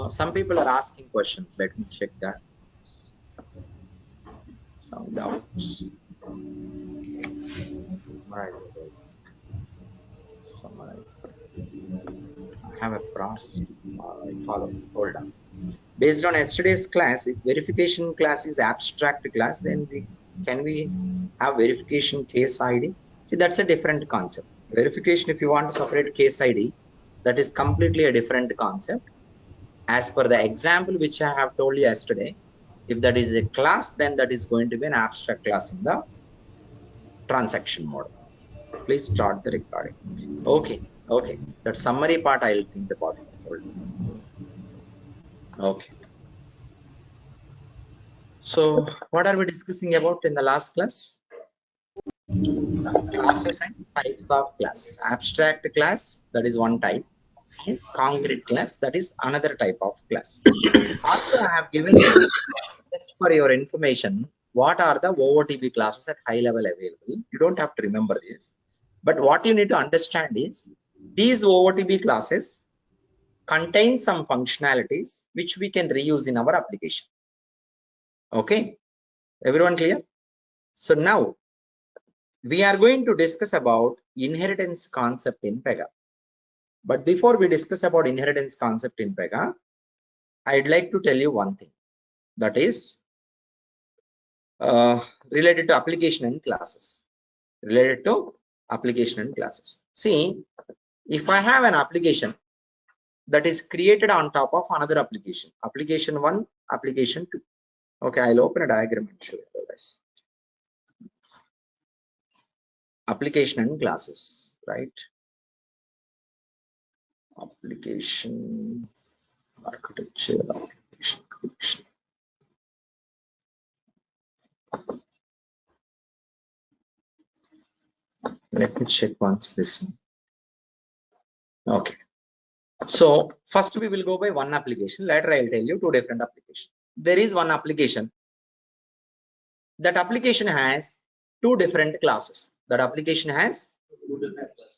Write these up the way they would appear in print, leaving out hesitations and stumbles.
Some people are asking questions. Let me check that. Some doubts. Summarize. I have a process to follow. Hold on. Based on yesterday's class, if verification class is abstract class, then can we have verification case ID? See, that's a different concept. Verification, if you want to separate case ID, that is completely a different concept. As per the example which I have told you yesterday, if that is a class, then that is going to be an abstract class in the transaction mode. Please start the recording. Okay. That summary part I'll think about it. Okay. So what are we discussing about in the last class? Classes and types of classes. Abstract class, that is one type, and concrete class, that is another type of class. Also, I have given you, just for your information, what are the OOTB classes at high level available. You don't have to remember this, but what you need to understand is these OOTB classes contain some functionalities which we can reuse in our application. Okay, everyone clear? So now we are going to discuss about inheritance concept in Pega. But before we discuss about inheritance concept in Pega, I'd like to tell you one thing, that is related to application and classes. Related to application and classes. See, if I have an application that is created on top of another application, application 1, application 2. Okay, I'll open a diagram and show you otherwise. Application and classes, right? Application architecture, application. Let me check once this one. Okay. So first we will go by one application. Later I'll tell you two different applications. There is one application. That application has two different classes. That application has two different classes.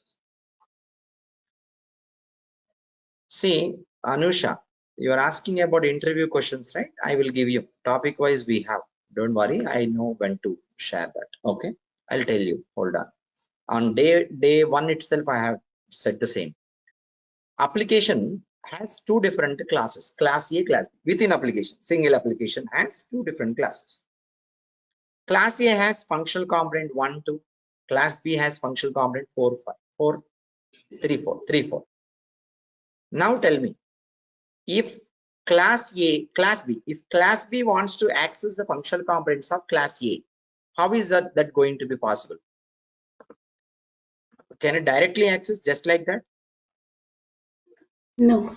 See, Anusha, you are asking about interview questions, right? I will give you topic wise. We have. Don't worry. I know when to share that. Okay. I'll tell you. Hold on. On day one itself, I have said the same. Application has two different classes, class A, class B. Within application, single application has two different classes. Class A has functional component 1, 2. Class B has functional component 4, 5, 3, 4. Now tell me, if class B, if class B wants to access the functional components of class A, how is that going to be possible? Can it directly access just like that? No.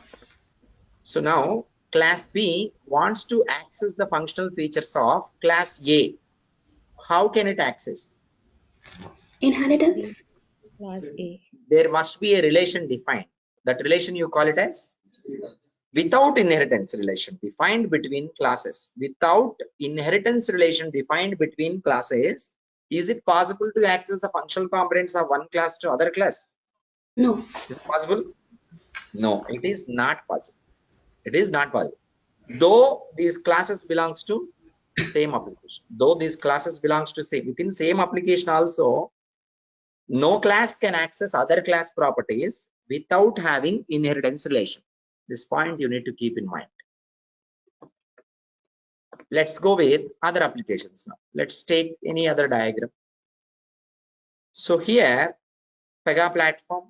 So now class B wants to access the functional features of class A. How can it access? Inheritance. Class A. There must be a relation defined. That relation you call it as without inheritance relation defined between classes. Without inheritance relation defined between classes, is it possible to access the functional components of one class to other class? No. Is it possible? No, it is not possible. It is not possible. Though these classes belongs to same application. Though these classes belongs to same within same application also, no class can access other class properties without having inheritance relation. This point you need to keep in mind. Let's go with other applications now. Let's take any other diagram. So here, Pega platform,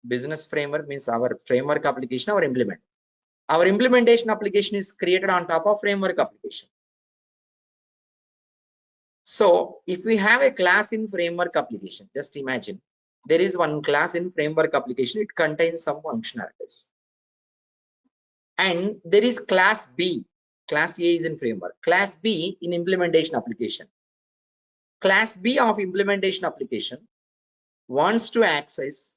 business framework means our framework application, our implement. Our implementation application is created on top of framework application. So if we have a class in framework application, just imagine there is one class in framework application, it contains some functionalities. And there is class B, class A is in framework, class B in implementation application. Class B of implementation application wants to access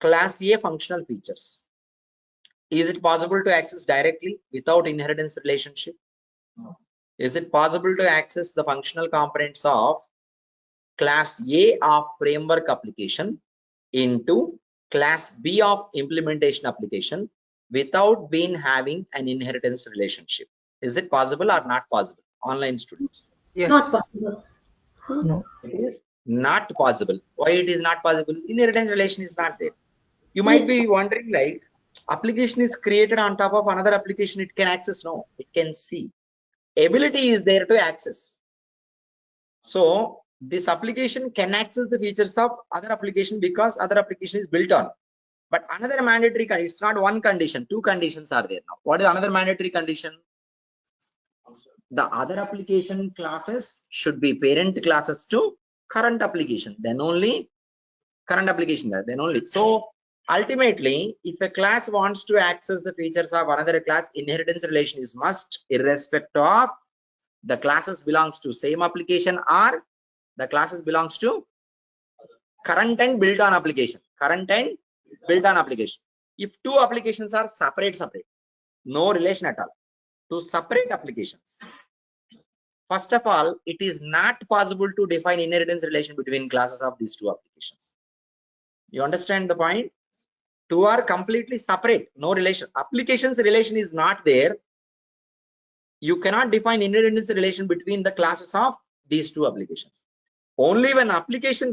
class A functional features. Is it possible to access directly without inheritance relationship? No. Is it possible to access the functional components of class A of framework application into class B of implementation application without being having an inheritance relationship. Is it possible or not possible? Online students. Yes. Not possible. Huh? No. It is not possible. Why it is not possible? Inheritance relation is not there. You might Yes. be wondering, like, application is created on top of another application, it can access. No, it can see. Ability is there to access. So this application can access the features of other application because other application is built on. But another mandatory condition, it's not one condition, two conditions are there now. What is another mandatory condition? The other application classes should be parent classes to current application. Then only current application there, then only. So ultimately, if a class wants to access the features of another class, inheritance relation is must, irrespective of the classes belongs to same application or the classes belongs to current and built on application. Current and built on application. If two applications are separate, no relation at all, two separate applications. First of all, it is not possible to define inheritance relation between classes of these two applications. You understand the point? Two are completely separate, no relation. Applications relation is not there. You cannot define inheritance relation between the classes of these two applications. Only when application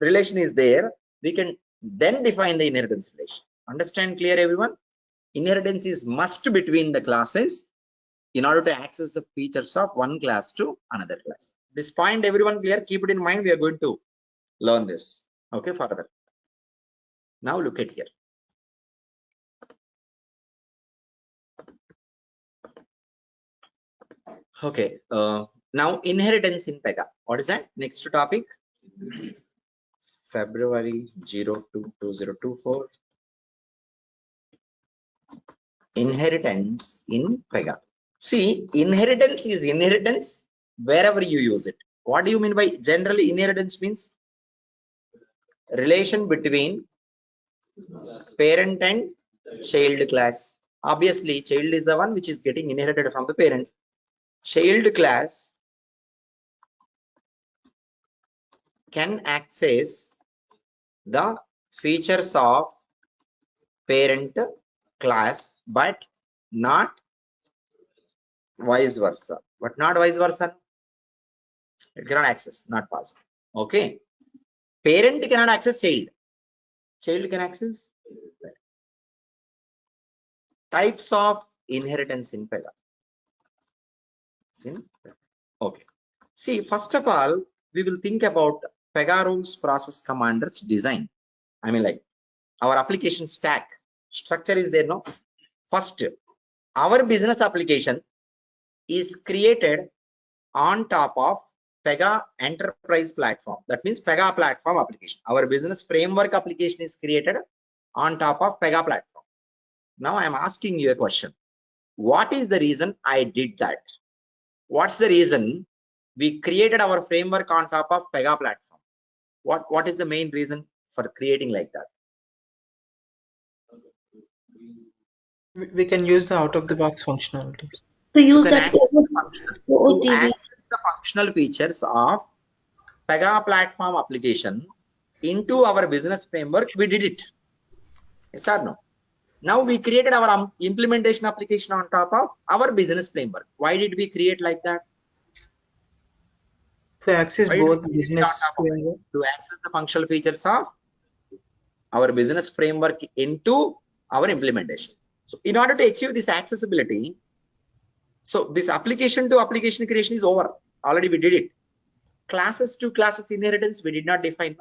relation is there, we can then define the inheritance relation. Understand clear, everyone? Inheritance is must between the classes in order to access the features of one class to another class. This point, everyone clear? Keep it in mind. We are going to learn this. Okay, further. Now look at here. Okay, now inheritance in Pega. What is that? Next topic. February 02/2024. Inheritance in Pega. See, inheritance is inheritance wherever you use it. What do you mean by generally inheritance? Means relation between parent and child class. Obviously, child is the one which is getting inherited from the parent. Child class can access the features of parent class, but not vice versa. But not vice versa. It cannot access, not possible. Okay. Parent cannot access child. Child can access. Types of inheritance in Pega. Okay. See, first of all, we will think about Pega rules process commanders design. I mean, like our application stack structure is there, no? First, our business application is created on top of Pega enterprise platform. That means Pega platform application. Our business framework application is created on top of Pega platform. Now I am asking you a question. What is the reason I did that? What's the reason we created our framework on top of Pega platform? What is the main reason for creating like that? We can use the out-of-the-box functionalities. To You use can that access to OOTD. access the functional features of Pega platform application into our business framework. We did it. Yes or no? Now we created our implementation application on top of our business framework. Why did we create like that? To access Why did we both create it on business top of it? framework. To access the functional features of our business framework into our implementation. So in order to achieve this accessibility, so this application to application creation is over. Already we did it. Classes to classes inheritance, we did not define.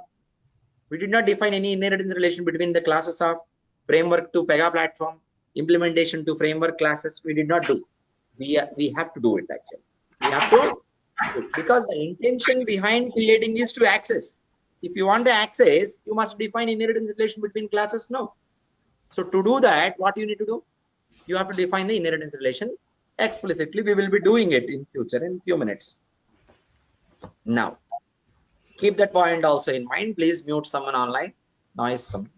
We did not define any inheritance relation between the classes of framework to Pega platform, implementation to framework classes. We did not do. We have to do it actually. We have to, because the intention behind creating is to access. If you want to access, you must define inheritance relation between classes. No. So to do that, what you need to do? You have to define the inheritance relation explicitly. We will be doing it in future in few minutes. Now, keep that point also in mind. Please mute someone online. Noise coming.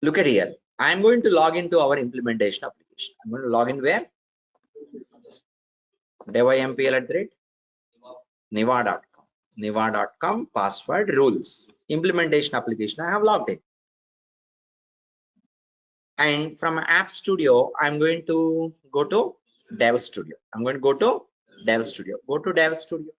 Look at here. I am going to log into our implementation application. I'm going to log in where? devimpl@niva.com. Niva.com password rules. Implementation application. I have logged in. And from App Studio, I'm going to go to Dev Studio. I'm going to go to Dev Studio. Go to Dev Studio.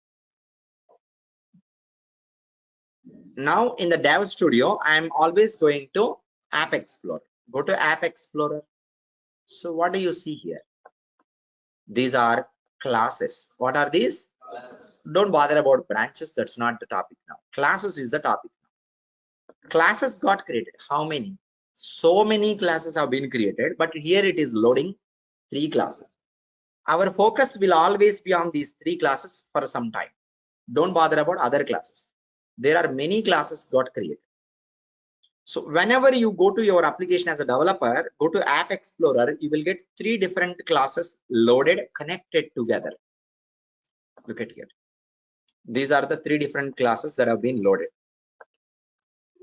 Now in the Dev Studio, I'm always going to App Explorer. Go to App Explorer. So what do you see here? These are classes. What are these? Don't bother about branches. That's not the topic now. Classes is the topic. Classes got created. How many? So many classes have been created, but here it is loading 3 classes. Our focus will always be on these 3 classes for some time. Don't bother about other classes. There are many classes got created. So whenever you go to your application as a developer, go to App Explorer, you will get 3 different classes loaded, connected together. Look at here. These are the 3 different classes that have been loaded.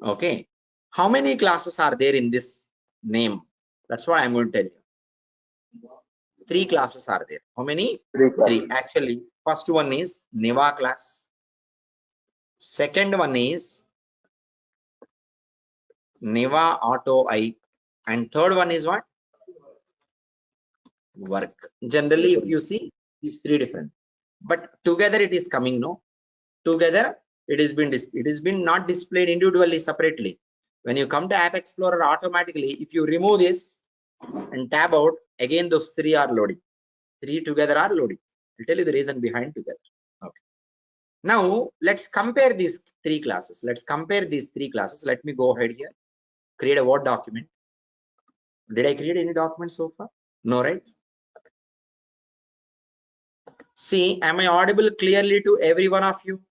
Okay. How many classes are there in this name? That's what I'm going to tell you. 3 classes are there. How many? 3. Actually, first one is Neva class. Second one is Neva Auto I. And third one is what? Work. Generally, if you see, these 3 different. But together it is coming, no? Together it has been not displayed individually separately. When you come to App Explorer, automatically, if you remove this and tab out, again those 3 are loading. 3 together are loading. I'll tell you the reason behind together. Okay. Now let's compare these 3 classes. Let's compare these 3 classes. Let me go ahead here. Create a Word document. Did I create any document so far? No, right? See, am I audible clearly to every one of you?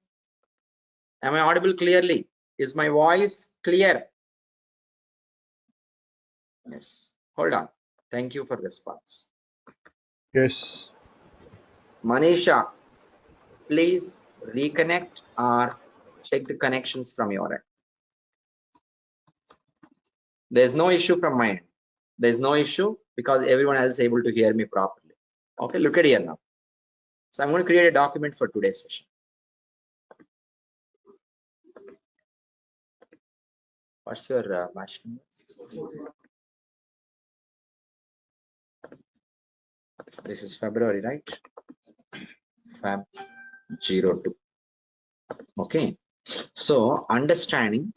Am I audible clearly? Is my voice clear? Yes. Hold on. Thank you for response. Yes. Manisha, please reconnect or check the connections from your end. There's no issue from my end. There's no issue because everyone else is able to hear me properly. Okay, look at here now. So I'm going to create a document for today's session. What's your batch number? This is February, right? Feb 02. Okay. So understanding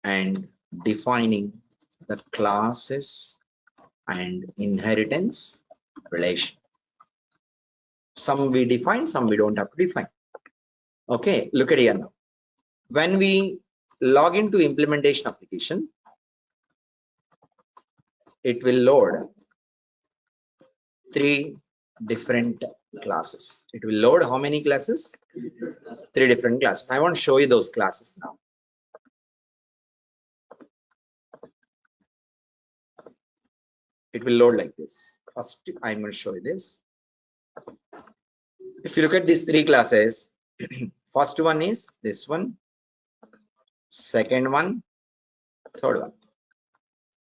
and defining the classes and inheritance relation. Some we define, some we don't have to define. Okay, look at here now. When we log into implementation application, it will load 3 different classes. It will load how many classes? 3 different classes. I want to show you those classes now. It will load like this. First, I'm going to show you this. If you look at these 3 classes, first one is this one, second one, third one.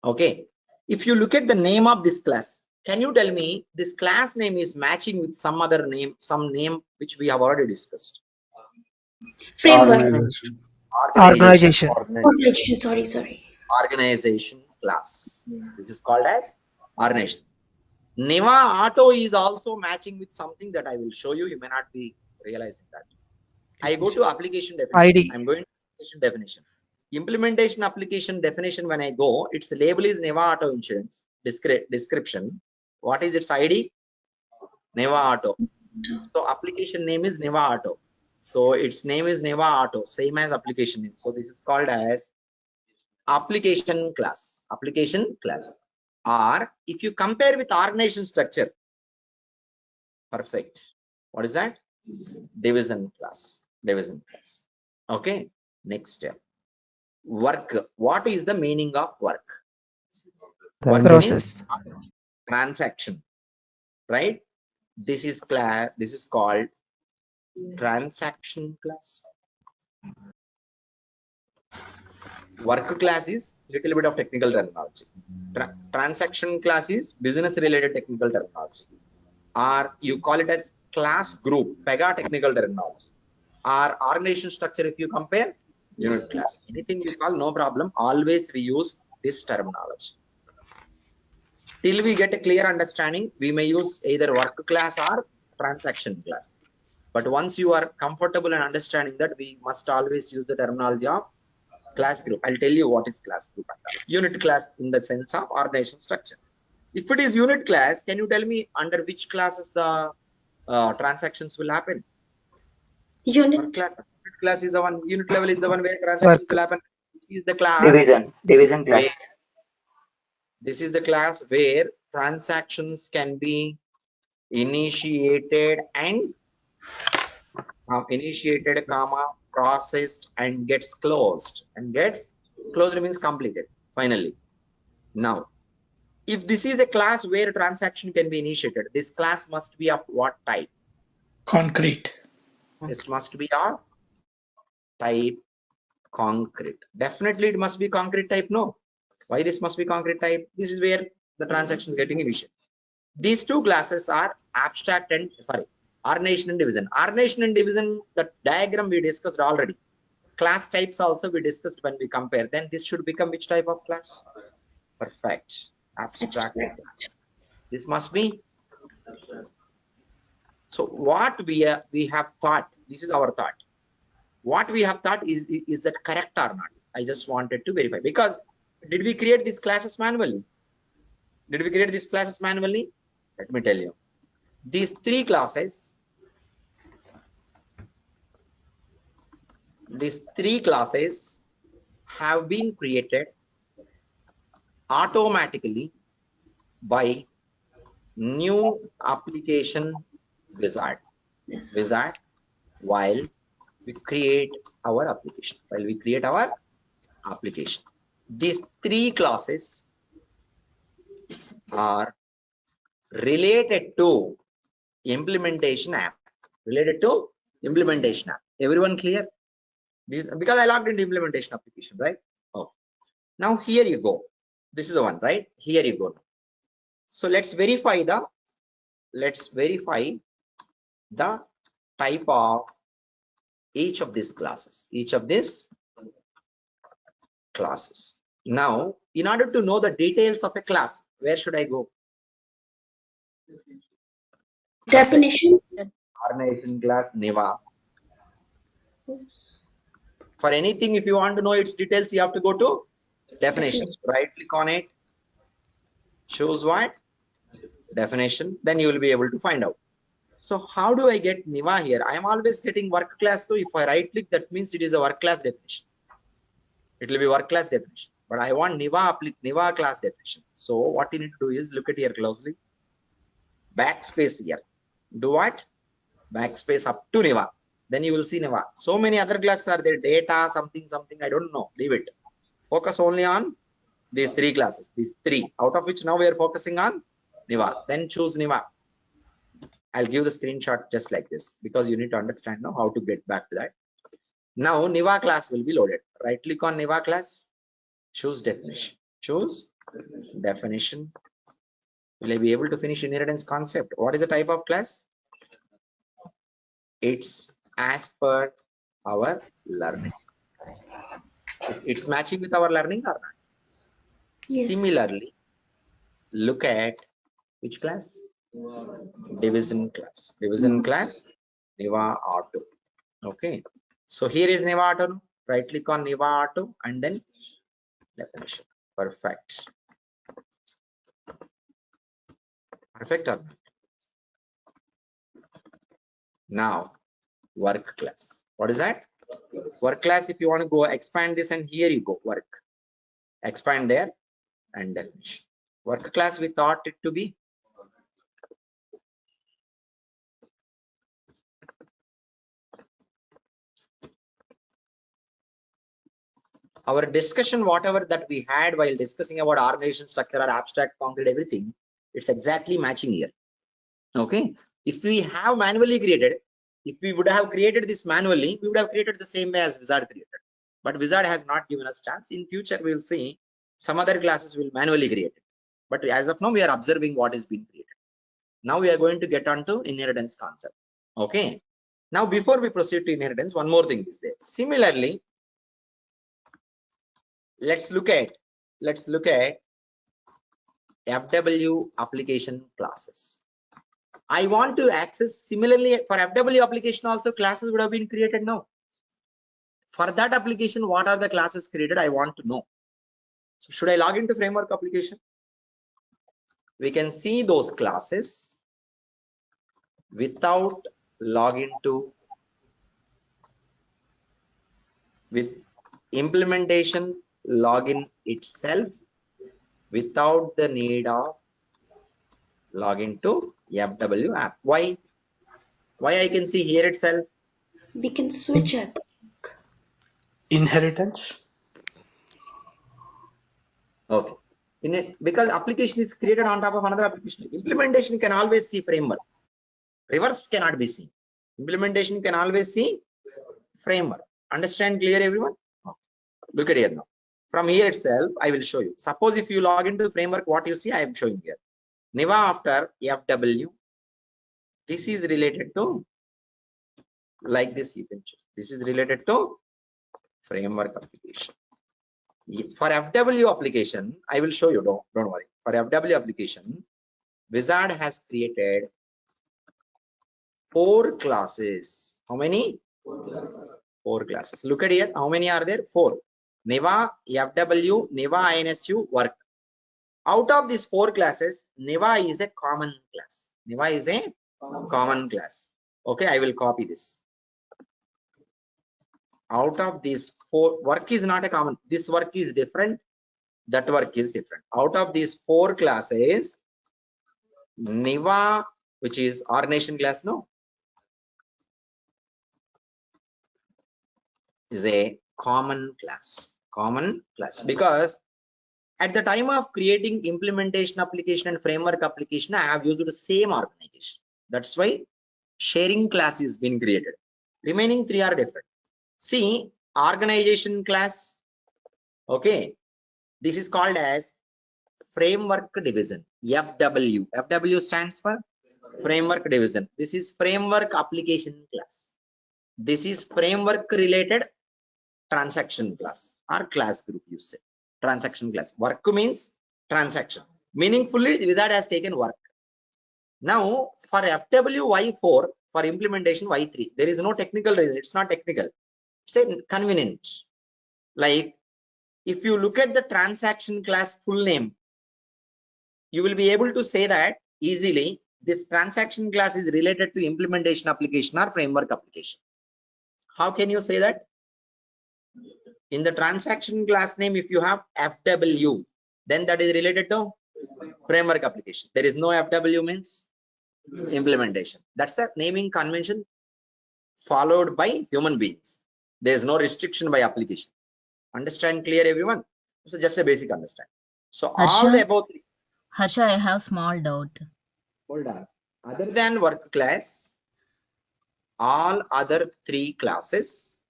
Okay. If you look at the name of this class, can you tell me this class name is matching with some other name, some name which we have already discussed? Framework. Organization. Organization. Sorry. Organization class. This is called as organization. Neva Auto is also matching with something that I will show you. You may not be realizing that. I go to application definition. ID. I'm going to application definition. Implementation application definition. When I go, its label is Neva Auto Insurance. Description. What is its ID? Neva Auto. So application name is Neva Auto. So its name is Neva Auto, same as application name. So this is called as application class. Application class. Or if you compare with organization structure, perfect. What is that? Division class. Division class. Okay. Next step. Work. What is the meaning of work? Work Process. means transaction, right? This is class. This is called transaction class. Work class is little bit of technical terminology. Transaction class is business related technical terminology. Or you call it as class group, Pega technical terminology. Or organization structure, if you compare, unit class. Anything you call, no problem. Always we use this terminology. Till we get a clear understanding, we may use either work class or transaction class. But once you are comfortable and understanding that, we must always use the terminology of class group. I'll tell you what is class group. Unit class in the sense of organization structure. If it is unit class, can you tell me under which classes the transactions will happen? Unit. Class is the one, unit level is the one where transactions will happen. This is the class Division class. This is the class where transactions can be initiated and processed and gets closed. And gets closed means completed finally. Now, if this is a class where transaction can be initiated, this class must be of what type? Concrete. This must be of type concrete. Definitely it must be concrete type. No. Why this must be concrete type? This is where the transaction is getting initiated. These two classes are abstract and ordination and division. Ordination and division, the diagram we discussed already. Class types also we discussed when we compare. Then this should become which type of class? Perfect. Abstract class. This must be. So what we have thought, this is our thought. What we have thought is that correct or not? I just wanted to verify, because did we create these classes manually? Did we create these classes manually? Let me tell you. These three classes have been created automatically by new application wizard. Yes. Wizard while we create our application. These three classes are related to implementation app. Everyone clear? This, because I logged into implementation application, right? Oh, now here you go. This is the one, right? Here you go. So let's verify the type of each of these classes. Now, in order to know the details of a class, where should I go? Definition. Organization class, Niva. For anything, if you want to know its details, you have to go to definitions. Right click on it, choose what? Definition. Then you will be able to find out. So how do I get Niva here? I am always getting work class though. If I right click, that means it is a work class definition. It will be work class definition. But I want Niva class definition. So what you need to do is look at here closely. Backspace here. Do what? Backspace up to Niva. Then you will see Niva. So many other classes are there. Data, something, I don't know. Leave it. Focus only on these three classes. These three. Out of which now we are focusing on Niva. Then choose Niva. I'll give the screenshot just like this, because you need to understand now how to get back to that. Now Niva class will be loaded. Right click on Niva class. Choose definition. Choose definition. Will I be able to finish inheritance concept? What is the type of class? It's as per our learning. It's matching with our learning or not? Yes. Similarly, look at which class? Division class. Division class, Niva Auto. Okay. So here is Niva Auto. Right click on Niva Auto and then definition. Perfect. Perfect or not? Now, work class. What is that? Work class, if you want to go expand this, and here you go, work. Expand there and definition. Work class, we thought it to be our discussion, whatever that we had while discussing about organization structure or abstract concrete, everything, it's exactly matching here. Okay. If we have manually created, if we would have created this manually, we would have created the same way as Wizard created. But Wizard has not given us chance. In future, we will see some other classes will manually create it. But as of now, we are observing what is being created. Now we are going to get on to inheritance concept. Okay. Now, before we proceed to inheritance, one more thing is there. Similarly, let's look at let's look at FW application classes. I want to access similarly for FW application also classes would have been created now. For that application, what are the classes created? I want to know. So should I log into framework application? We can see those classes without login to with implementation login itself without the need of login to FW app. Why I can see here itself? We can switch it. Inheritance. Okay. In it, because application is created on top of another application. Implementation can always see framework. Reverse cannot be seen. Implementation can always see framework. Understand clear everyone? Okay. Look at here now. From here itself, I will show you. Suppose if you log into framework, what you see, I am showing here. Niva after FW. This is related to, like this you can choose. This is related to framework application. For FW application, I will show you, don't worry. For FW application, Wizard has created 4 classes. How many? 4 classes. Look at here. How many are there? 4. Niva, FW, Niva, INSU, work. Out of these 4 classes, Niva is a common class. Niva is a common class. Okay, I will copy this. Out of these 4, work is not a common. This work is different. That work is different. Out of these 4 classes, Niva, which is organization class, no, is a common class. Common class, because at the time of creating implementation application and framework application, I have used the same organization. That's why sharing class is being created. Remaining 3 are different. See, organization class. Okay, this is called as framework division. FW. FW stands for framework division. This is framework application class. This is framework related transaction class or class group, you say. Transaction class. Work means transaction. Meaningfully, Wizard has taken work. Now, for FW Y4, for implementation Y3, there is no technical reason. It's not technical. It's a convenient. Like, if you look at the transaction class full name, you will be able to say that easily this transaction class is related to implementation application or framework application. How can you say that? In the transaction class name, if you have FW, then that is related to framework application. There is no FW means implementation. That's a naming convention followed by human beings. There is no restriction by application. Understand clear everyone? So just a basic understand. So all the above. Harsha, I have small doubt. Hold on. Other than work class, all other 3 classes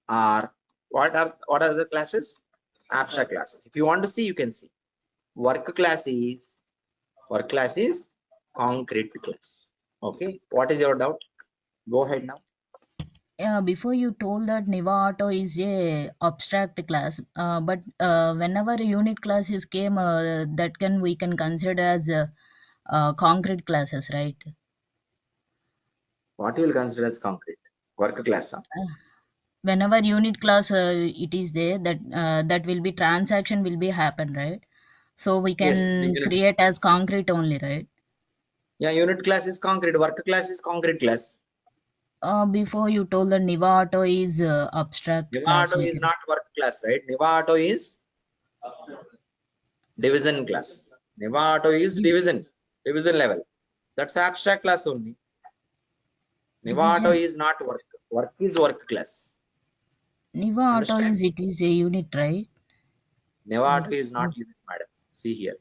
are what are the classes? Abstract classes. If you want to see, you can see. Work class is concrete class. Okay. What is your doubt? Go ahead now. Before you told that Niva Auto is a abstract class, but whenever a unit class is came, that we can consider as concrete classes, right? What you will consider as concrete? Work class. Huh? Whenever unit class it is there, that will be transaction will be happen, right? So we can create as concrete only, right? Yeah, unit class is concrete. Work class is concrete class. Before you told that Niva Auto is abstract Niva class. Auto is not work class, right? Niva Auto is division class. Niva Auto is division level. That's abstract class only. Niva Auto is not work. Work is work class. Niva Auto is it is a unit, right? Niva Auto is not unit, madam. See here.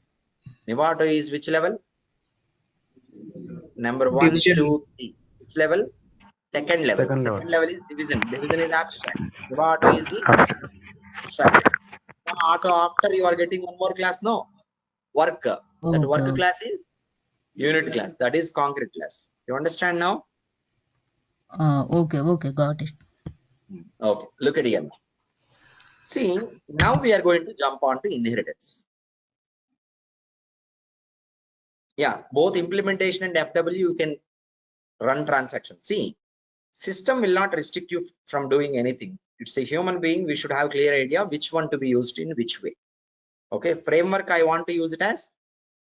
Niva Auto is which level? Number 1, Division. 2, 3. Which level? Second level. Second level is division. Division is abstract. Niva Auto is the abstract class. Now Auto after you are getting one more class, no? Work. That work class is unit class. That is concrete class. You understand now? Okay, got it. Okay, look at here. See, now we are going to jump on to inheritance. Yeah, both implementation and FW, you can run transactions. See, system will not restrict you from doing anything. It's a human being. We should have clear idea which one to be used in which way. Okay, framework, I want to use it as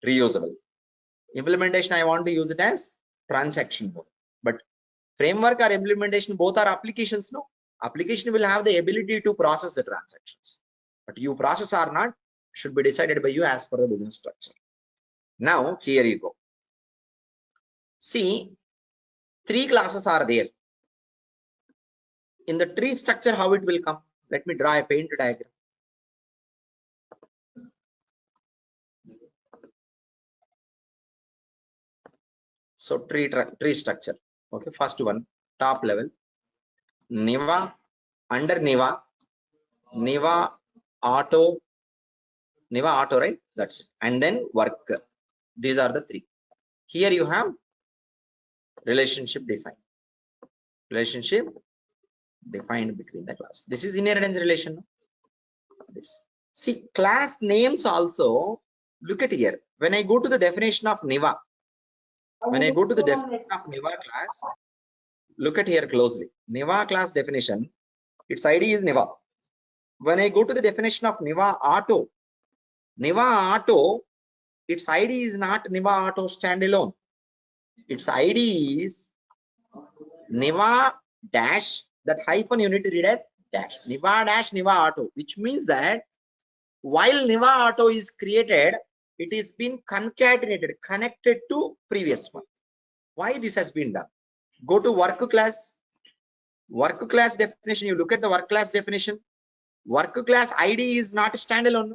reusable. Implementation, I want to use it as transaction mode. But framework or implementation, both are applications. No, application will have the ability to process the transactions, but you process or not should be decided by you as per the business structure. Now here you go. See, 3 classes are there in the tree structure. How it will come? Let me draw a paint diagram. So tree structure. Okay, first one, top level, Niva, under Niva auto, right? That's it. And then work. These are the 3. Here you have relationship defined. Relationship defined between the class. This is inheritance relation. This. See, class names also. Look at here. When I go to the definition of Niva, class, look at here closely. Niva class definition, its ID is Niva. When I go to the definition of Niva Auto, its ID is not Niva Auto standalone. Its ID is Niva dash, that hyphen you need to read as dash. Niva dash Niva Auto, which means that while Niva Auto is created, it is been concatenated, connected to previous one. Why this has been done? Go to work class definition. You look at the work class definition. Work class ID is not standalone.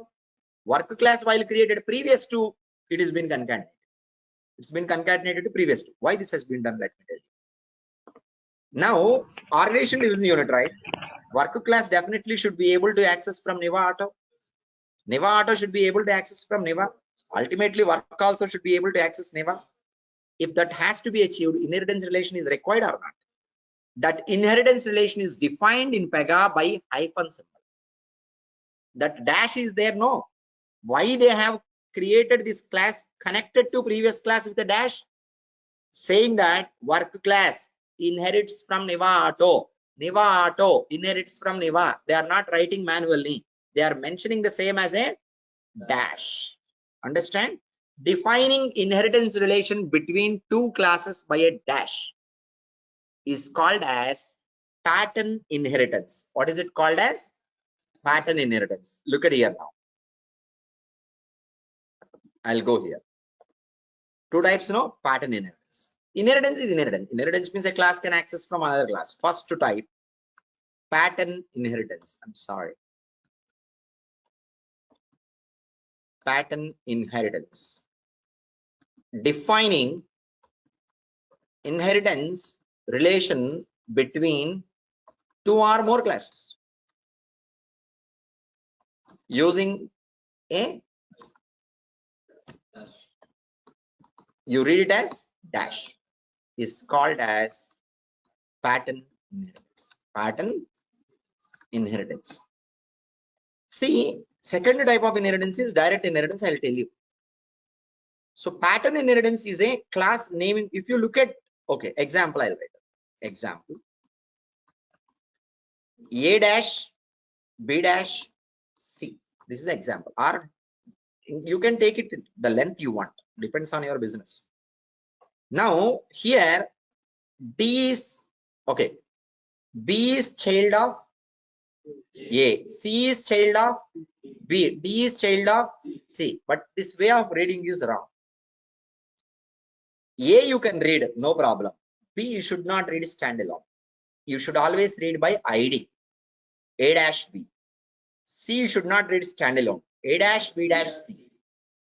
Work class while created previous to, it has been concatenated. It's been concatenated to previous to. Why this has been done? Let me tell you. Now, organization division unit, right? Work class definitely should be able to access from Niva Auto. Niva Auto should be able to access from Niva. Ultimately, work also should be able to access Niva. If that has to be achieved, inheritance relation is required or not. That inheritance relation is defined in Pega by hyphen symbol. That dash is there, no. Why they have created this class connected to previous class with a dash? Saying that work class inherits from Niva Auto. Niva Auto inherits from Niva. They are not writing manually. They are mentioning the same as a dash. Understand? Defining inheritance relation between 2 classes by a dash is called as pattern inheritance. What is it called as? Pattern inheritance. Look at here now. I'll go here. 2 types, no? Pattern inheritance. Inheritance is inheritance. Inheritance means a class can access from another class. First to type, pattern inheritance. I'm sorry. Pattern inheritance. Defining inheritance relation between 2 or more classes using a, you read it as dash, is called as pattern inheritance. Pattern inheritance. See, second type of inheritance is direct inheritance. I'll tell you. So pattern inheritance is a class naming. If you look at, okay, example, I'll write. Example, A dash, B dash, C. This is the example. Or you can take it the length you want. Depends on your business. Now here, D is, okay, B is child of A, C is child of B, D is child of C. But this way of reading is wrong. A you can read, no problem. B you should not read standalone. You should always read by ID. A dash B. C you should not read standalone. A dash B dash C.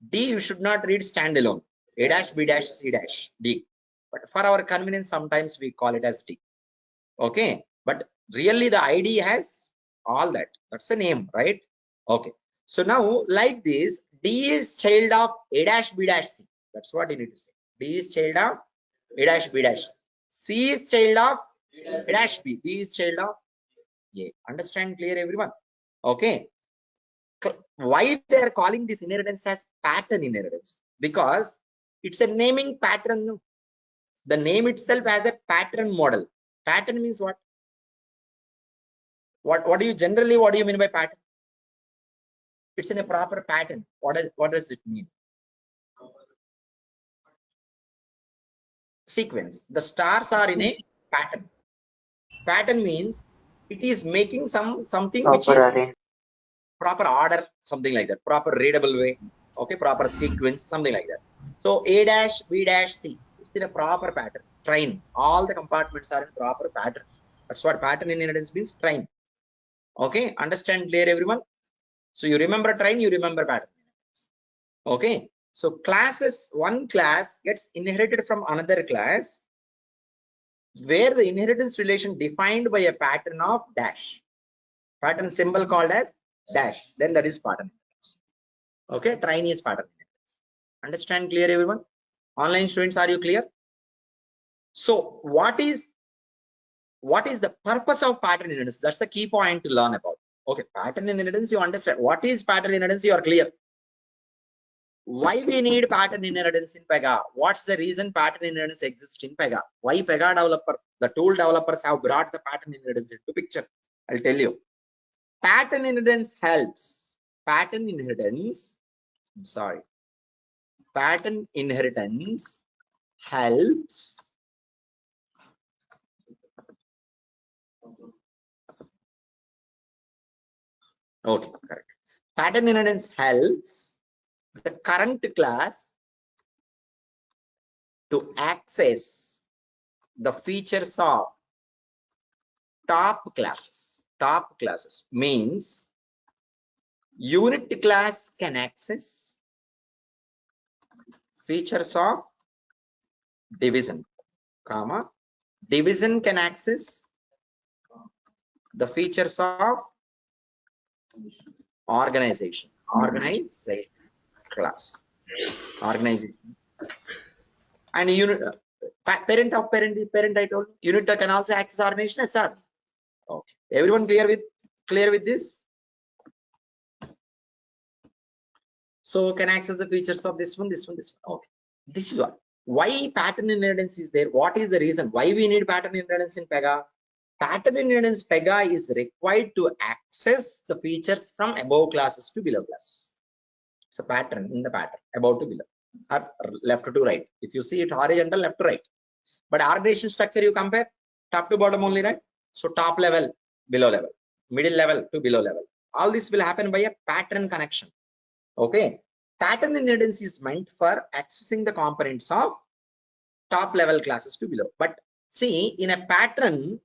D you should not read standalone. A dash B dash C dash D. But for our convenience, sometimes we call it as D. Okay. But really the ID has all that. That's the name, right? Okay. So now like this, D is child of A dash B dash C. That's what you need to say. D is child of A dash B dash C. C is child of A dash B. B is child of A. Understand clear everyone? Okay. Why they are calling this inheritance as pattern inheritance? Because it's a naming pattern. The name itself has a pattern model. Pattern means what? What do you generally, what do you mean by pattern? It's in a proper pattern. What does it mean? Sequence. The stars are in a pattern. Pattern means it is making something which is proper order, something like that, proper readable way. Okay, proper sequence, something like that. So A dash, B dash, C. It's in a proper pattern. Train. All the compartments are in proper pattern. That's what pattern inheritance means. Train. Okay, understand clear everyone? So you remember train, you remember pattern. Okay, so classes, one class gets inherited from another class where the inheritance relation defined by a pattern of dash. Pattern symbol called as dash. Then that is pattern inheritance. Okay, train is pattern inheritance. Understand clear everyone? Online students, are you clear? So what is the purpose of pattern inheritance? That's the key point to learn about. Okay, pattern inheritance, you understand. What is pattern inheritance? You are clear. Why we need pattern inheritance in Pega? What's the reason pattern inheritance exists in Pega? Why Pega developer, the tool developers have brought the pattern inheritance into picture? I'll tell you. Pattern inheritance helps. Pattern inheritance, pattern inheritance helps. Okay, correct. Pattern inheritance helps the current class to access the features of top classes. Top classes means unit class can access features of division, comma, division can access the features of organization class, organization, and unit parent of parent. I told you, unit can also access organization as well. Okay, everyone clear with this? So can access the features of this one. Okay, this is why pattern inheritance is there. What is the reason why we need pattern inheritance in Pega? Pattern inheritance Pega is required to access the features from above classes to below classes. It's a pattern in the pattern, above to below, or left to right. If you see it horizontal, left to right. But organization structure you compare top to bottom only, right? So top level, below level, middle level to below level. All this will happen by a pattern connection. Okay, pattern inheritance is meant for accessing the components of top level classes to below. But see, in a pattern,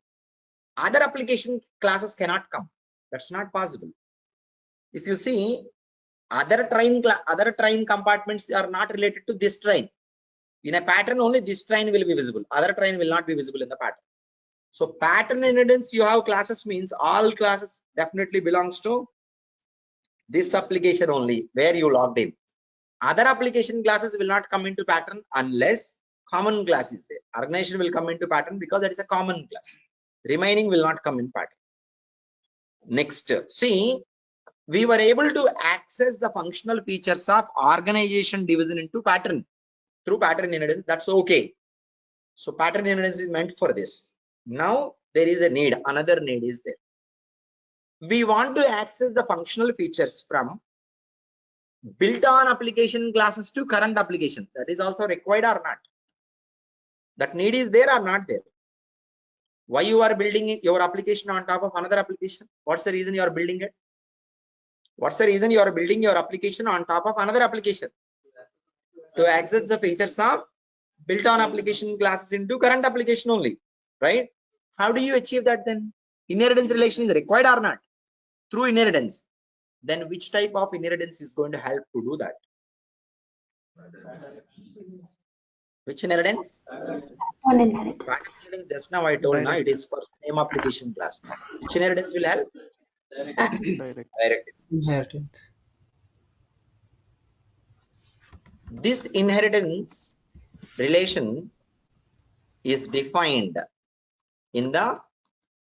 other application classes cannot come. That's not possible. If you see, other train compartments are not related to this train. In a pattern, only this train will be visible. Other train will not be visible in the pattern. So pattern inheritance, you have classes means all classes definitely belongs to this application only where you logged in. Other application classes will not come into pattern unless common class is there. Organization will come into pattern because that is a common class. Remaining will not come in pattern. Next, see, we were able to access the functional features of organization division into pattern through pattern inheritance. That's okay. So pattern inheritance is meant for this. Now there is a need, another need is there. We want to access the functional features from built on application classes to current application. That is also required or not? That need is there or not there? Why you are building your application on top of another application? What's the reason you are building it? What's the reason you are building your application on top of another application? To access the features of built on application classes into current application only, right? How do you achieve that then? Inheritance relation is required or not? Through inheritance. Then which type of inheritance is going to help to do that? Which inheritance? On inheritance. Just now I told now it is for same application class. Which inheritance will help? Direct Inheritance. This inheritance relation is defined in the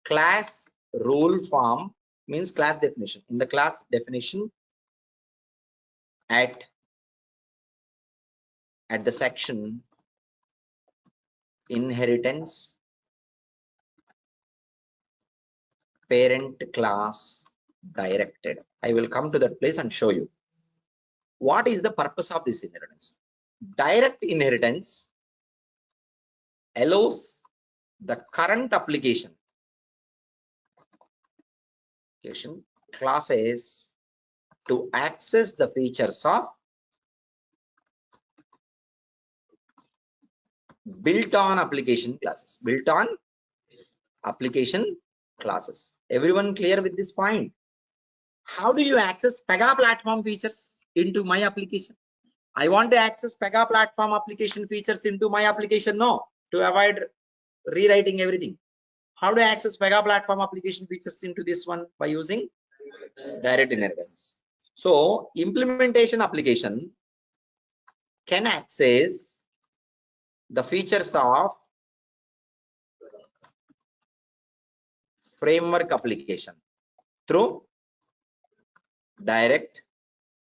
class rule form means class definition. In the class definition, at the section inheritance, parent class directed. I will come to that place and show you what is the purpose of this inheritance. Direct inheritance allows the current application classes to access the features of built-on application classes. Built-on application classes. Everyone clear with this point? How do you access Pega platform features into my application? I want to access Pega platform application features into my application. No, to avoid rewriting everything. How do I access Pega platform application features into this one? By using direct inheritance. So implementation application can access the features of framework application through direct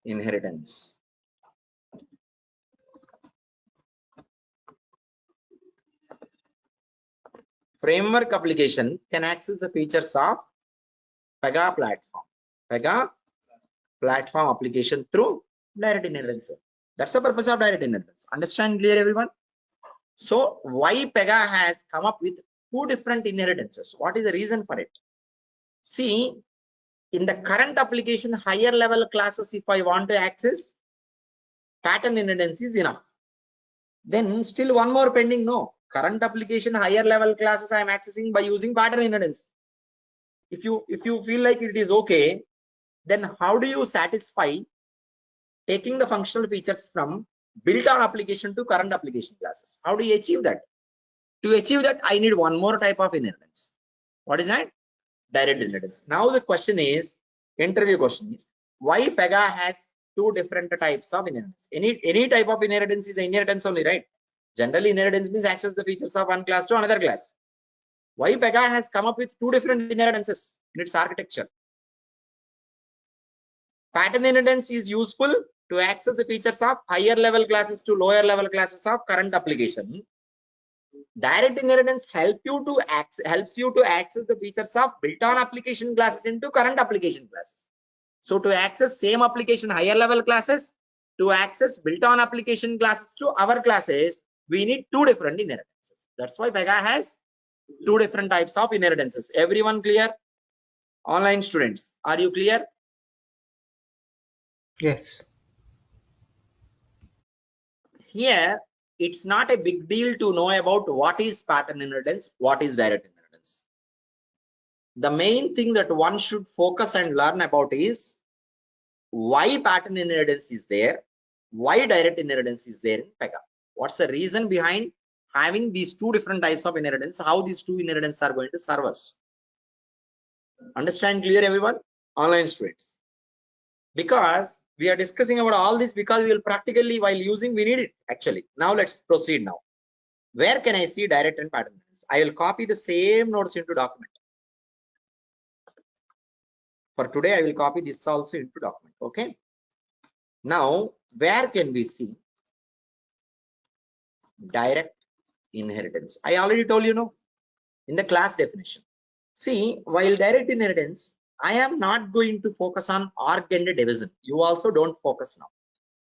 inheritance. Framework application can access the features of Pega platform. Pega platform application through direct inheritance. That's the purpose of direct inheritance. Understand clear, everyone? So why Pega has come up with two different inheritances? What is the reason for it? See, in the current application, higher level classes, if I want to access, pattern inheritance is enough. Then still one more pending. No, current application higher level classes I am accessing by using pattern inheritance. If you feel like it is okay, then how do you satisfy taking the functional features from built-on application to current application classes? How do you achieve that? To achieve that, I need one more type of inheritance. What is that? Direct inheritance. Now the question is, interview question is, why Pega has two different types of inheritance? Any type of inheritance is an inheritance only, right? Generally, inheritance means access the features of one class to another class. Why Pega has come up with two different inheritances in its architecture? Pattern inheritance is useful to access the features of higher level classes to lower level classes of current application. Direct inheritance helps you to access the features of built-on application classes into current application classes. So to access same application higher level classes, to access built-on application classes to our classes, we need two different inheritances. That's why Pega has two different types of inheritances. Everyone clear? Online students, are you clear? Yes. Here, it's not a big deal to know about what is pattern inheritance, what is direct inheritance. The main thing that one should focus and learn about is why pattern inheritance is there, why direct inheritance is there in Pega. What's the reason behind having these two different types of inheritance, how these two inheritance are going to serve us. Understand clear, everyone? Online students. Because we are discussing about all this because we will practically, while using, we need it actually. Now let's proceed now. Where can I see direct and pattern inheritance? I will copy the same notes into document. For today, I will copy this also into document. Okay. Now, where can we see direct inheritance? I already told you, no, in the class definition. See, while direct inheritance, I am not going to focus on org and division. You also don't focus now.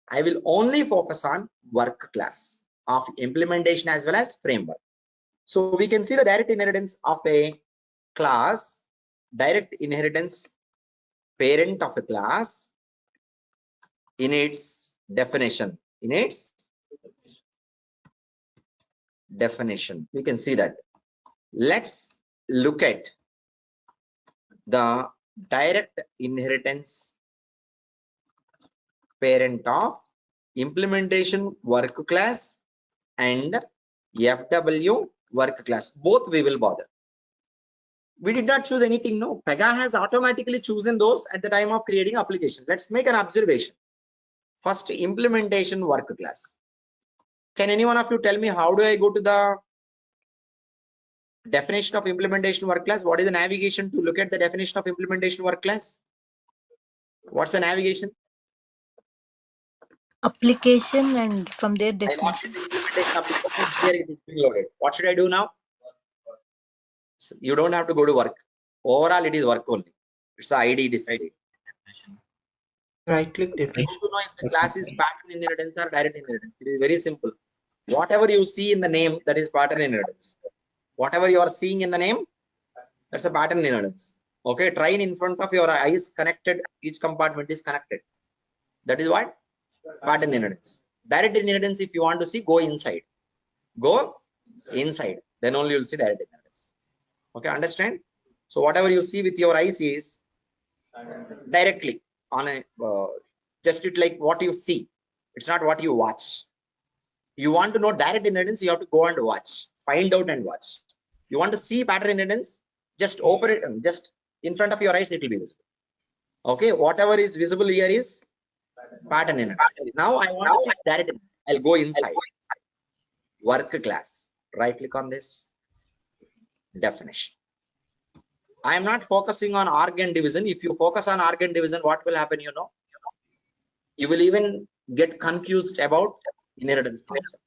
I will only focus on work class of implementation as well as framework. So we can see the direct inheritance of a class, direct inheritance parent of a class in its definition. In its definition, we can see that. Let's look at the direct inheritance parent of implementation work class and FW work class. Both we will bother. We did not choose anything. No, Pega has automatically chosen those at the time of creating application. Let's make an observation. First, implementation work class. Can any one of you tell me how do I go to the Definition of implementation work class. What is the navigation to look at the definition of implementation work class? What's the navigation? Application, and from there I want definition. the implementation application. Here it is being loaded. What should I do now? So you don't have to go to work. Overall, it is work only. It's the ID display. Right click How definition. to know if the class is pattern inheritance or direct inheritance? It is very simple. Whatever you see in the name, that is pattern inheritance. Whatever you are seeing in the name, that's a pattern inheritance. Okay, train in front of your eyes connected. Each compartment is connected. That is what? Pattern inheritance. Direct inheritance, if you want to see, go inside. Go inside. Then only you'll see direct inheritance. Okay, understand? So whatever you see with your eyes is directly on a just it like what you see. It's not what you watch. You want to know direct inheritance, you have to go and watch, find out and watch. You want to see pattern inheritance, just open it, just in front of your eyes, it will be visible. Okay, whatever is visible here is pattern inheritance. Now I want to see direct inheritance. I'll go inside work class. Right click on this definition. I am not focusing on org and division. If you focus on org and division, what will happen? You know, you will even get confused about inheritance concept.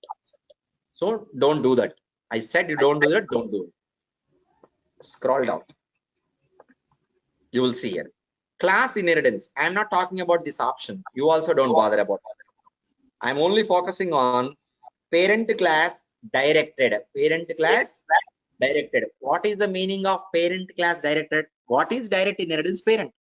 So don't do that. I said you don't do that. Don't do it. Scroll down. You will see here. Class inheritance. I am not talking about this option. You also don't bother about it. I'm only focusing on parent class directed. Parent class directed. What is the meaning of parent class directed? What is direct inheritance parent?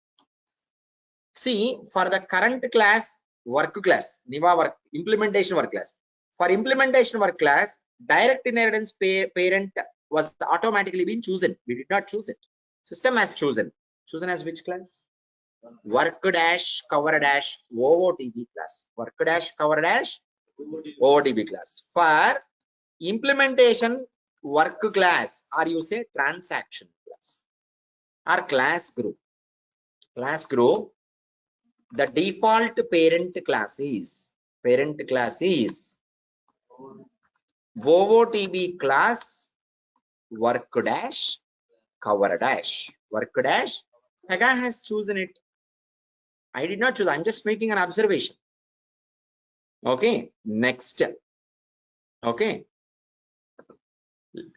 See, for the current class, work class, Niva work, implementation work class. For implementation work class, direct inheritance parent was automatically being chosen. We did not choose it. System has chosen. Chosen as which class? Work dash cover dash OOTB class. Work dash cover dash OOTB class. For implementation work class, or you say transaction class or class group. Class group, the default parent class is OOTB class work dash cover dash. Work dash Pega has chosen it. I did not choose. I'm just making an observation. Okay, next. Okay,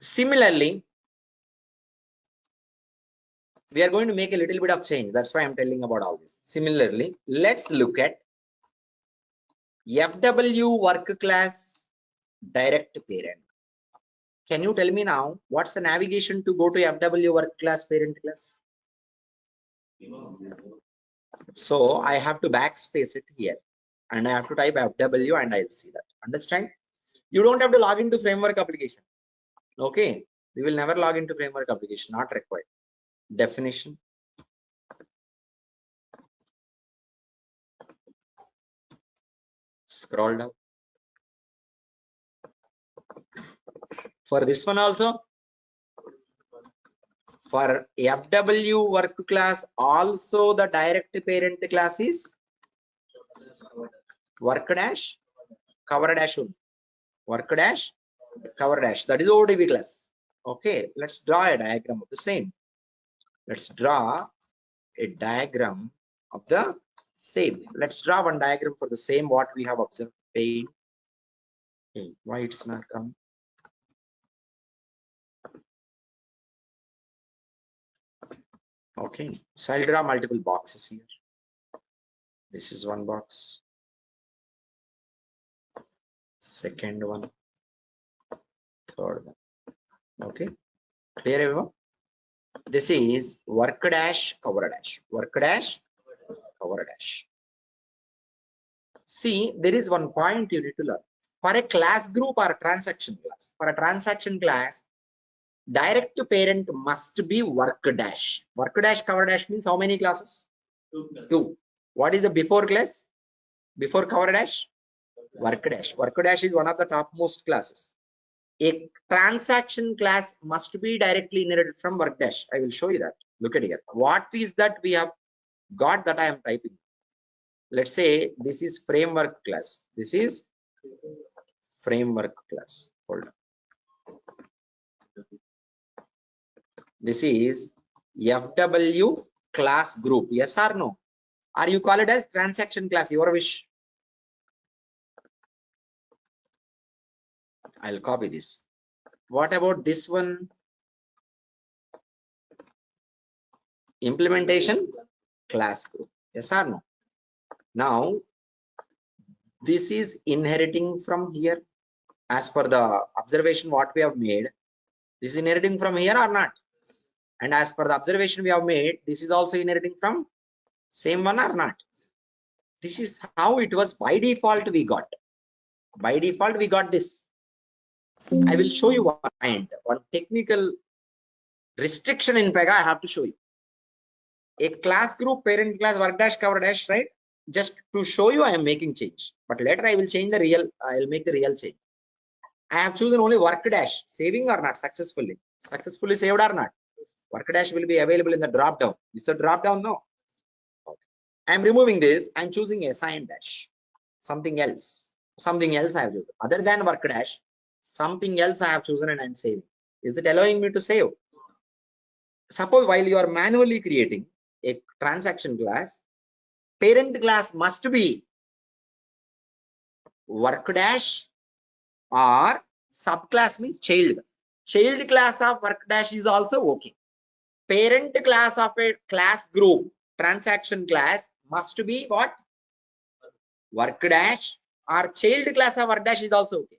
similarly, we are going to make a little bit of change. That's why I'm telling about all this. Similarly, let's look at FW work class direct parent. Can you tell me now what's the navigation to go to FW work class parent class? So I have to backspace it here and I have to type FW and I'll see that. Understand? You don't have to log into framework application. Okay, we will never log into framework application, not required. Definition. Scroll down. For this one also, for FW work class, also the direct parent class is work dash cover dash work dash cover dash. That is OOTB class. Okay, let's draw a diagram of the same. Let's draw a diagram of the same. Let's draw one diagram for the same what we have observed. Pain. Why it's not coming? Okay, so I'll draw multiple boxes here. This is one box. Second one. Third one. Okay, clear everyone? This is work dash cover dash. Work dash cover dash. See, there is one point you need to learn. For a class group or a transaction class, for a transaction class, direct parent must be work dash. Work dash cover dash means how many classes? Two. What is the before class? Before cover dash? Work dash. Work dash is one of the topmost classes. A transaction class must be directly inherited from work dash. I will show you that. Look at here. What is that we have got that I am typing? Let's say this is framework class. This is framework class. Hold on. This is FW class group. Yes or no? Or you call it as transaction class, your wish. I'll copy this. What about this one? Implementation class group. Yes or no? Now, this is inheriting from here. As per the observation what we have made, this is inheriting from here or not? And as per the observation we have made, this is also inheriting from same one or not? This is how it was by default we got. By default we got this. I will show you one technical restriction in Pega I have to show you. A class group, parent class, work dash, cover dash, right? Just to show you I am making change. But later I will change the real, I will make the real change. I have chosen only work dash, saving or not successfully. Successfully saved or not. Work dash will be available in the drop down. Is a drop down? No. Okay. I am removing this. I am choosing assign dash. Something else. Something else I have chosen. Other than work dash, something else I have chosen and I am saving. Is it allowing me to save? Suppose while you are manually creating a transaction class, parent class must be work dash or subclass means child. Child class of work dash is also okay. Parent class of a class group transaction class must be what? Work dash or child class of work dash is also okay.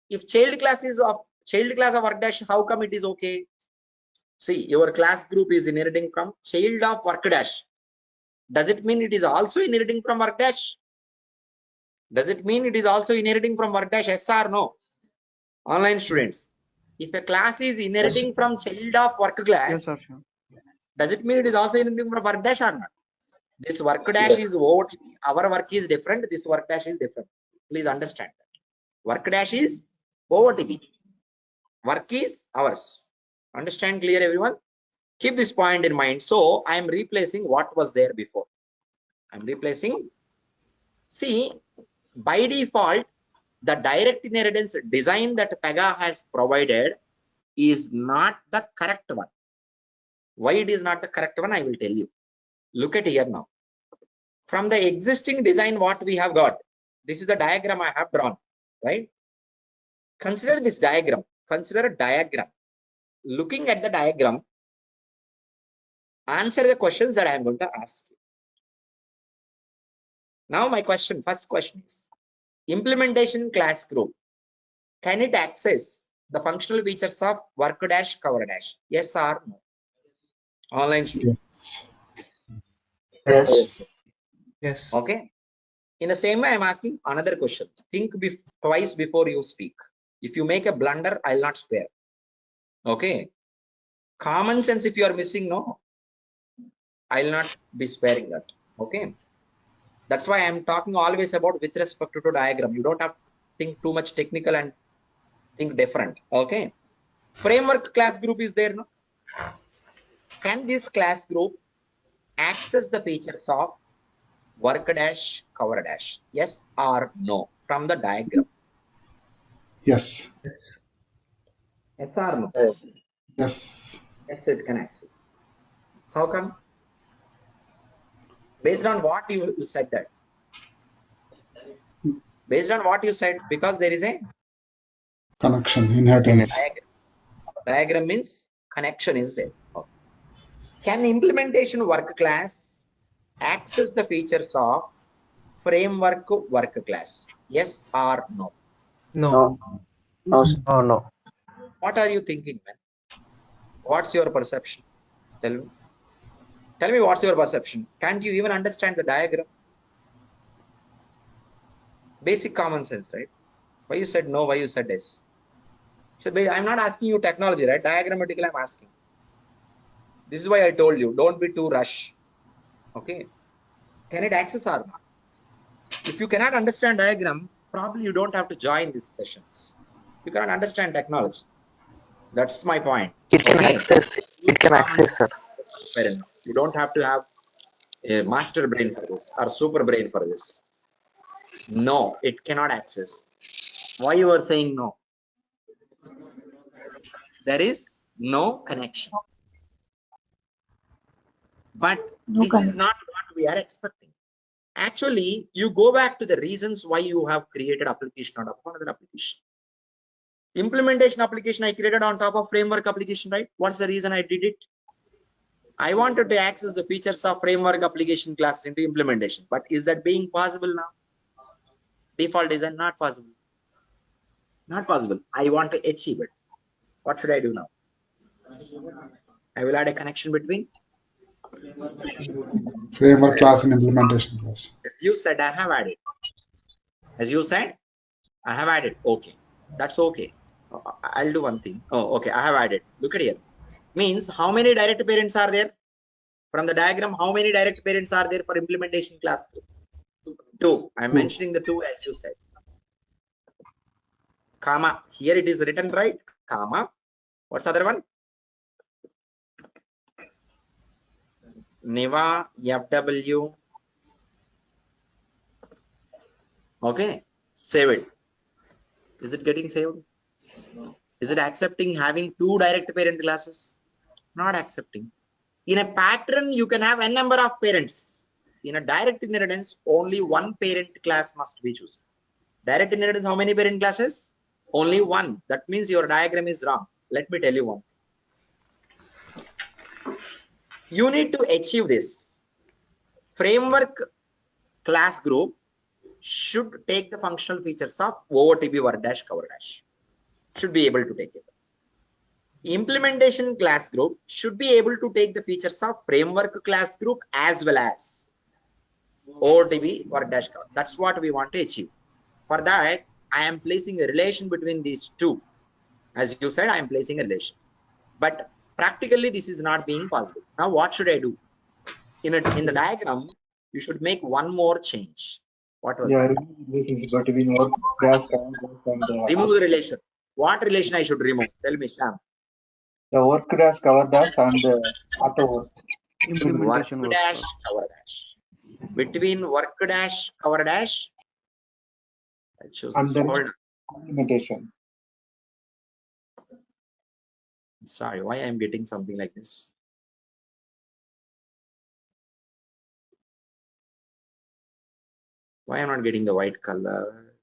If child class of work dash, how come it is okay? See, your class group is inheriting from child of work dash. Does it mean it is also inheriting from work dash? Does it mean it is also inheriting from work dash? Yes or no? Online students, if a class is inheriting from child of work class, Yes, Harsha. does it mean it is also inheriting from work dash or not? This work dash is what our work is different. This work dash is different. Please understand that. Work dash is OOTP. Work is ours. Understand clear, everyone? Keep this point in mind. So I am replacing what was there before. I'm replacing. See, by default, the direct inheritance design that Pega has provided is not the correct one. Why it is not the correct one, I will tell you. Look at here now. From the existing design, what we have got, this is the diagram I have drawn, right? Consider this diagram. Consider a diagram. Looking at the diagram, answer the questions that I am going to ask you. Now my question, first question is, implementation class group, can it access the functional features of work dash, cover dash? Yes or no? Online students. Yes. Yes. Okay. In the same way, I'm asking another question. Think twice before you speak. If you make a blunder, I'll not spare. Okay. Common sense, if you are missing, no, I'll not be sparing that. Okay. That's why I'm talking always about with respect to diagram. You don't have to think too much technical and think different. Okay. Framework class group is there, no? Can this class group access the features of work dash, cover dash? Yes or no? From the diagram. Yes. Yes. Yes or no? Yes. Yes, it can access. How come? Based on what you said that? Based on what you said, because there is a Connection, inheritance. diagram means connection is there. Okay. Can implementation work class access the features of framework work class? Yes or no? No. No. What are you thinking, man? What's your perception? Tell me. Tell me what's your perception. Can't you even understand the diagram? Basic common sense, right? Why you said no? Why you said yes? So I'm not asking you technology, right? Diagrammatically, I'm asking. This is why I told you, don't be too rush. Okay. Can it access or not? If you cannot understand diagram, probably you don't have to join these sessions. You cannot understand technology. That's my point. It can Okay. access. It can access, sir. Fair enough. You don't have to have a master brain for this or super brain for this. No, it cannot access. Why you are saying no? There is no connection. But No this is connect. not what we are expecting. Actually, you go back to the reasons why you have created application on top of another application. Implementation application I created on top of framework application, right? What's the reason I did it? I wanted to access the features of framework application class into implementation, but is that being possible now? Default design, not possible. Not possible. I want to achieve it. What should I do now? I will add a connection between. Framework class and implementation class. As you said, I have added. As you said, I have added. Okay, that's okay. I'll do one thing. Oh, okay, I have added. Look at here. Means how many direct parents are there? From the diagram, how many direct parents are there for implementation class? 2. I'm mentioning the 2 as you said. Comma. Here it is written right. Comma. What's the other one? Niva FW. Okay. Save it. Is it getting saved? Is it accepting having 2 direct parent classes? Not accepting. In a pattern, you can have n number of parents. In a direct inheritance, only 1 parent class must be chosen. Direct inheritance, how many parent classes? Only 1. That means your diagram is wrong. Let me tell you one thing. You need to achieve this. Framework class group should take the functional features of OOTB work dash cover dash. Should be able to take it. Implementation class group should be able to take the features of framework class group as well as OOTB work dash cover. That's what we want to achieve. For that, I am placing a relation between these 2. As you said, I am placing a relation. But practically, this is not being possible. Now, what should I do? In the diagram, you should make one more change. What was that? Between work dash cover dash and Remove the relation. What relation I should remove? Tell me, Sam. the work dash cover dash and auto work. Work dash cover dash. Between work dash cover dash, I'll choose And this. then Hold on. implementation. Sorry, why I'm getting something like this? Why I'm not getting the white color?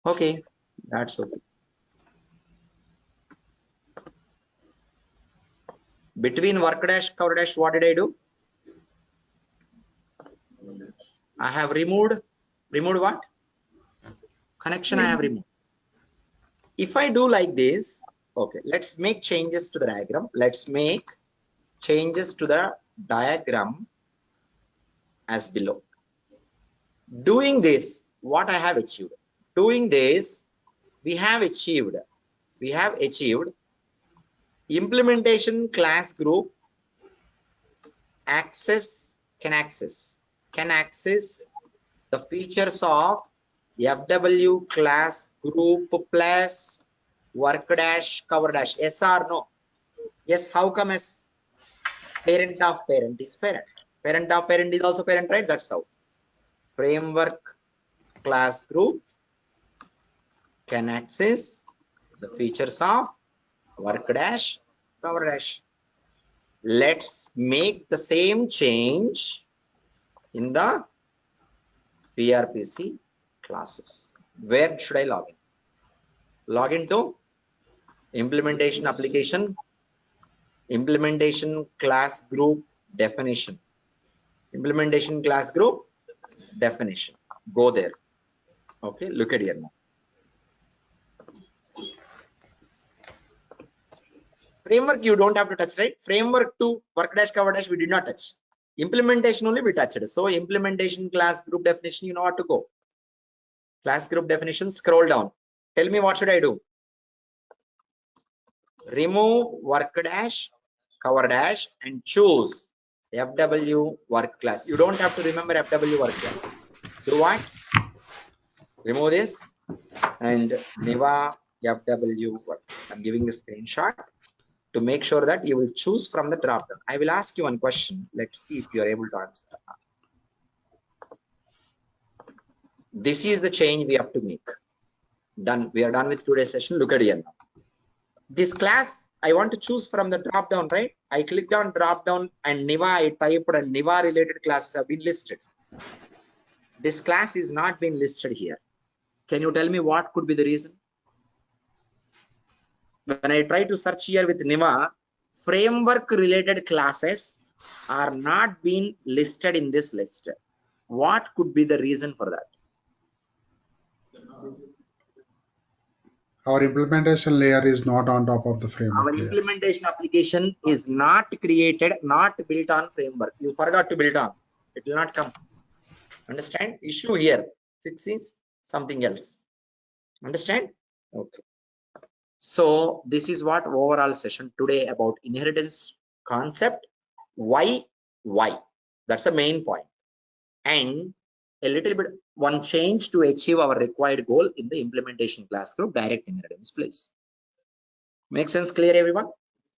Okay, that's okay. Between work dash cover dash, what did I do? I have removed what? Connection I have removed. If I do like this, okay, let's make changes to the diagram. Let's make changes to the diagram as below. Doing this, what I have achieved? Doing this, we have achieved implementation class group can access the features of FW class group plus work dash cover dash. Yes or no? Yes. How come as parent of parent is parent? Parent of parent is also parent, right? That's how. Framework class group can access the features of work dash cover dash. Let's make the same change in the PRPC classes. Where should I log in? Log into implementation application, implementation class group definition, implementation class group definition. Go there. Okay, look at here now. Framework you don't have to touch, right? Framework to work dash cover dash we did not touch. Implementation only we touched. So implementation class group definition, you know what to go. Class group definition, scroll down. Tell me what should I do? Remove work dash cover dash and choose FW work class. You don't have to remember FW work class. Do what? Remove this and Niva FW work. I'm giving a screenshot to make sure that you will choose from the drop down. I will ask you one question. Let's see if you are able to answer. This is the change we have to make. Done. We are done with today's session. Look at here now. This class I want to choose from the drop down, right? I clicked on drop down and Niva, I typed and Niva related classes have been listed. This class is not been listed here. Can you tell me what could be the reason? When I try to search here with Niva, framework related classes are not being listed in this list. What could be the reason for that? Our implementation layer is not on top of the framework Our layer. implementation application is not created, not built on framework. You forgot to build on. It will not come. Understand? Issue here. Fixing something else. Understand? Okay. So this is what overall session today about inheritance concept. Why? That's the main point. And a little bit one change to achieve our required goal in the implementation class group, direct inheritance, please. Make sense clear, everyone?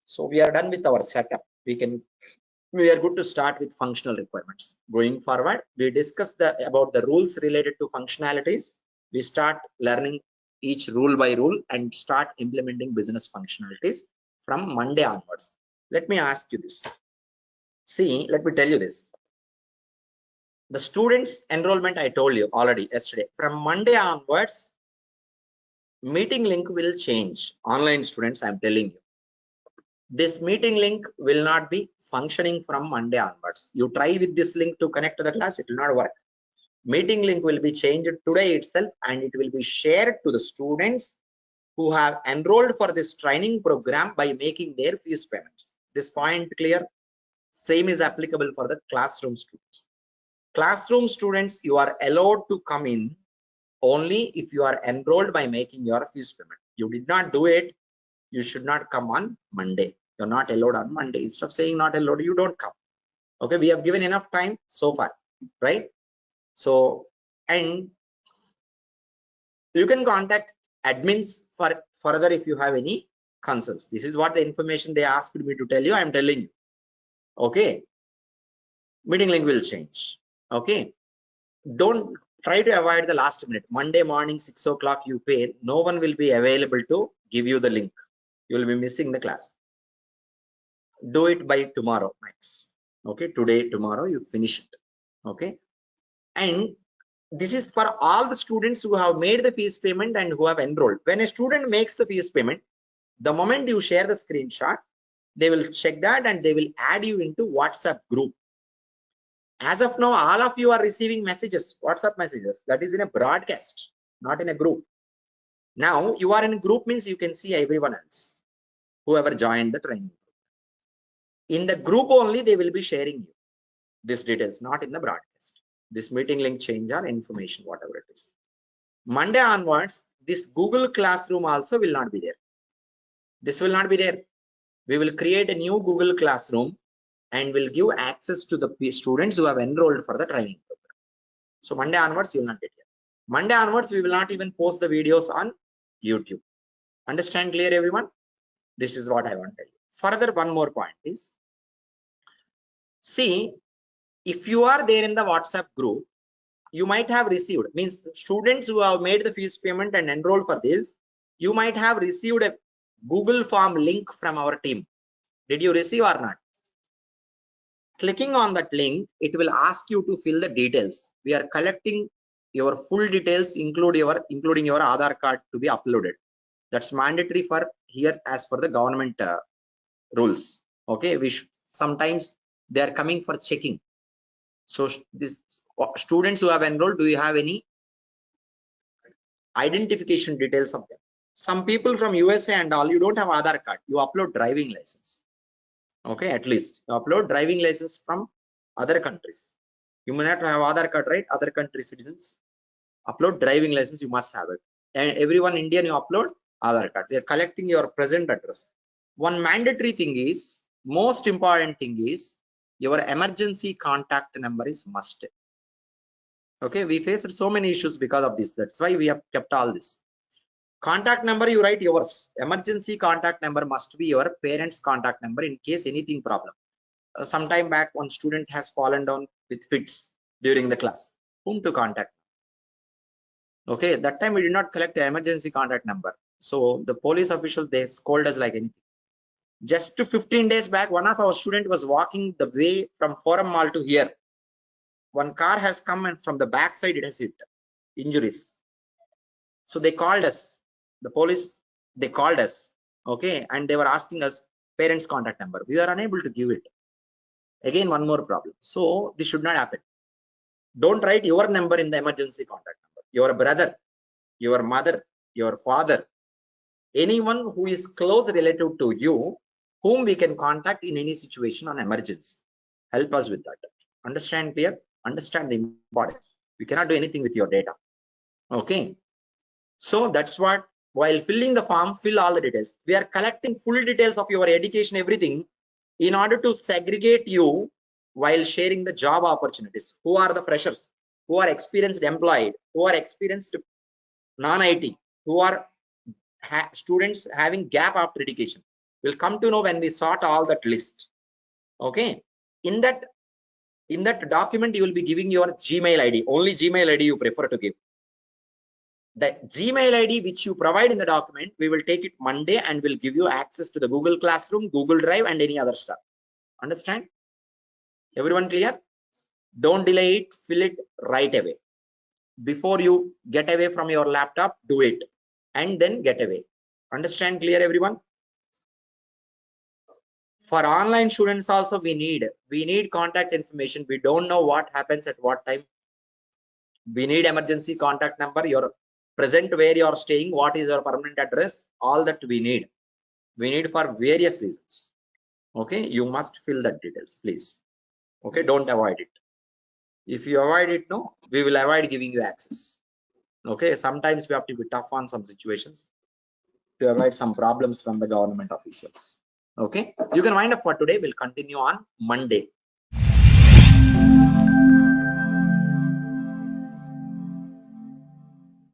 So we are done with our setup. We are good to start with functional requirements. Going forward, we discussed about the rules related to functionalities. We start learning each rule by rule and start implementing business functionalities from Monday onwards. Let me ask you this. See, let me tell you this. The students enrollment I told you already yesterday. From Monday onwards, meeting link will change. Online students, I'm telling you. This meeting link will not be functioning from Monday onwards. You try with this link to connect to the class, it will not work. Meeting link will be changed today itself and it will be shared to the students who have enrolled for this training program by making their fees payments. This point clear? Same is applicable for the classroom students. Classroom students, you are allowed to come in only if you are enrolled by making your fees payment. You did not do it, you should not come on Monday. You're not allowed on Monday. Instead of saying not allowed, you don't come. Okay, we have given enough time so far, right? So, and you can contact admins for further if you have any concerns. This is what the information they asked me to tell you. I'm telling you. Okay, meeting link will change. Okay, don't try to avoid the last minute. Monday morning 6 o'clock you pay, no one will be available to give you the link. You will be missing the class. Do it by tomorrow max. Okay, today, tomorrow you finish it. Okay, and this is for all the students who have made the fees payment and who have enrolled. When a student makes the fees payment, the moment you share the screenshot, they will check that and they will add you into WhatsApp group. As of now, all of you are receiving messages, WhatsApp messages, that is in a broadcast, not in a group. Now you are in a group means you can see everyone else, whoever joined the training. In the group only, they will be sharing you this details, not in the broadcast. This meeting link change or information, whatever it is. Monday onwards, this Google Classroom also will not be there. This will not be there. We will create a new Google Classroom and will give access to the students who have enrolled for the training program. So Monday onwards, you will not get here. Monday onwards, we will not even post the videos on YouTube. Understand clear, everyone? This is what I want to tell you. Further, one more point is, see, if you are there in the WhatsApp group, you might have received, means students who have made the fees payment and enrolled for this, you might have received a Google form link from our team. Did you receive or not? Clicking on that link, it will ask you to fill the details. We are collecting your full details, including your Aadhaar card to be uploaded. That's mandatory for here as per the government rules. Okay, sometimes they are coming for checking. So this students who have enrolled, do you have any identification details of them? Some people from USA and all, you don't have Aadhaar card, you upload driving license. Okay, at least you upload driving license from other countries. You may not have Aadhaar card, right? Other country citizens upload driving license, you must have it. And everyone Indian, you upload Aadhaar card. We are collecting your present address. One mandatory thing is, most important thing is, your emergency contact number is must. Okay, we faced so many issues because of this. That's why we have kept all this. Contact number, you write yours. Emergency contact number must be your parents' contact number in case anything problem. Some time back, one student has fallen down with fits during the class. Whom to contact? Okay, that time we did not collect the emergency contact number. So the police officials, they scold us like anything. Just 15 days back, one of our students was walking the way from Forum Mall to here. One car has come and from the back side it has hit. Injuries. So they called us. The police, they called us. Okay. And they were asking us parents' contact number. We were unable to give it. Again, one more problem. So this should not happen. Don't write your number in the emergency contact number. Your brother, your mother, your father, anyone who is close relative to you, whom we can contact in any situation on emergency. Help us with that. Understand clear? Understand the importance. We cannot do anything with your data. Okay. So that's what, while filling the form, fill all the details. We are collecting full details of your education, everything, in order to segregate you while sharing the job opportunities. Who are the freshers? Who are experienced employed? Who are experienced non-IT? Who are students having gap after education? We'll come to know when we sort all that list. Okay. In that document, you will be giving your Gmail ID. Only Gmail ID you prefer to give. The Gmail ID which you provide in the document, we will take it Monday and will give you access to the Google Classroom, Google Drive, and any other stuff. Understand? Everyone clear? Don't delay it, fill it right away. Before you get away from your laptop, do it and then get away. Understand clear, everyone? For online students also, we need contact information. We don't know what happens at what time. We need emergency contact number, your present where you are staying, what is your permanent address, all that we need for various reasons. Okay, you must fill that details, please. Okay, don't avoid it. If you avoid it, no, we will avoid giving you access. Okay, sometimes we have to be tough on some situations to avoid some problems from the government officials. Okay, you can wind up for today. We'll continue on Monday.